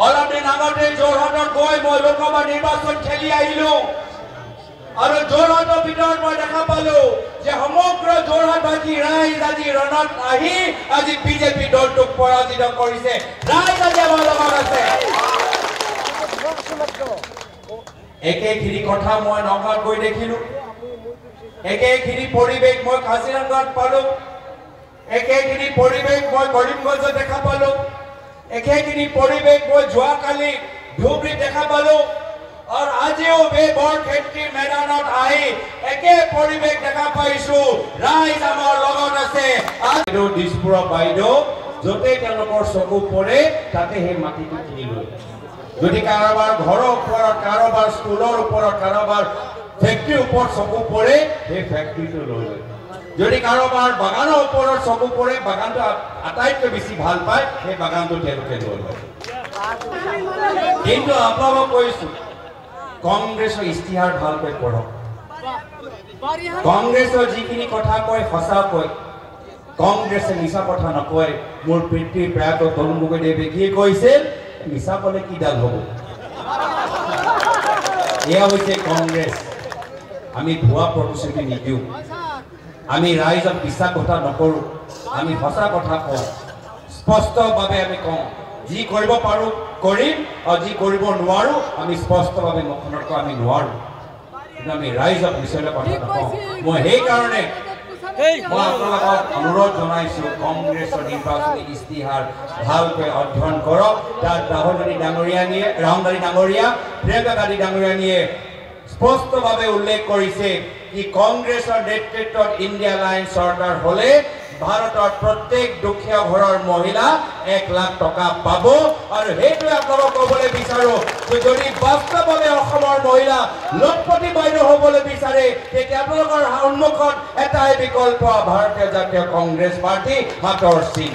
অলপ দিন আগতে যোৰহাটত গৈ মই লোকসভা নিৰ্বাচন খেলি আহিলো আৰু যোৰহাটৰ ভিতৰত মই দেখা পালো যে সমগ্ৰ যোৰহাটবাসী ৰাইজ আজি ৰণত আহি আজি বিজেপি দলটোক পৰাজিত কৰিছে ৰাইজ আজি আমাৰ লগত আছে একেখিনি কথা মই নগাঁৱত গৈ দেখিলো একেখিনি পৰিৱেশ মই কাজিৰঙাত পালো একেখিনি পৰিৱেশ মই কৰিমগঞ্জত দেখা পালো একেখিনি পৰিৱেশ মই যোৱাকালি ধুবুৰীত দেখা পালো আৰু আজিও বৰক্ষেত্ৰী ময়দানত আহি একে পৰিৱেশ দেখা পাইছো ৰাইজ আমাৰ লগত আছে আৰু দিছপুৰৰ বাইদেউ য'তে তেওঁলোকৰ চকু পৰে তাতে সেই মাটিটো কিনি লয় যদি কাৰোবাৰ ঘৰৰ ওপৰত কাৰোবাৰ স্কুলৰ ওপৰত কাৰোবাৰ ফেক্টৰীৰ ওপৰত চকু পৰে সেই ফেক্টৰীটো লৈ লয় যদি কাৰোবাৰ বাগানৰ ওপৰত চকু পৰে বাগানটো আটাইতকৈ বেছি ভাল পায় সেই বাগানটো তেওঁলোকে লৈ লয় কিন্তু আপোনালোকক কৈছো কংগ্ৰেছৰ ইস্তিহাৰ ভালকৈ পঢ়ক কংগ্ৰেছৰ যিখিনি কথা কয় সঁচা কয় কংগ্ৰেছে মিছা কথা নকয় মোৰ পিতৃ প্ৰয়াত তৰুণ গগৈদেৱে কি কৈছিল মিছা ক'লে কি ডাল হ'ব এয়া হৈছে কংগ্ৰেছ আমি ভুৱা প্ৰতিশ্ৰুতি নিদিওঁ আমি ৰাইজক বিশ্বাস কথা নকৰোঁ আমি সঁচা কথা কওঁ স্পষ্টভাৱে আমি কওঁ যি কৰিব পাৰোঁ কৰিম আৰু যি কৰিব নোৱাৰোঁ আমি স্পষ্টভাৱে মুখখনত কওঁ আমি নোৱাৰোঁ কিন্তু আমি ৰাইজক মিছালে কথা নকওঁ মই সেইকাৰণে মই আপোনালোকক অনুৰোধ জনাইছোঁ কংগ্ৰেছৰ নিৰ্বাচনী ইস্তিহাৰ ভালকৈ অধ্যয়ন কৰক তাত ৰাহুল গান্ধী ডাঙৰীয়া প্ৰিয়ংকা গান্ধী ডাঙৰীয়ানীয়ে স্পষ্টভাৱে উল্লেখ কৰিছে কি কংগ্ৰেছৰ নেতৃত্বত ইণ্ডিয়া লাইন চৰকাৰ হ'লে ভাৰতৰ প্ৰত্যেক দুখীয়া ঘৰৰ মহিলা 1 লাখ টকা পাব আৰু সেইটোৱে আপোনালোকক ক'বলৈ বিচাৰোঁ যদি বাস্তৱভাৱে অসমৰ মহিলা লক্ষপতি বাইদেউ হ'বলৈ বিচাৰে তেতিয়া আপোনালোকৰ সন্মুখত এটাই বিকল্প ভাৰতীয় জাতীয় কংগ্ৰেছ পাৰ্টি হাতৰ চিন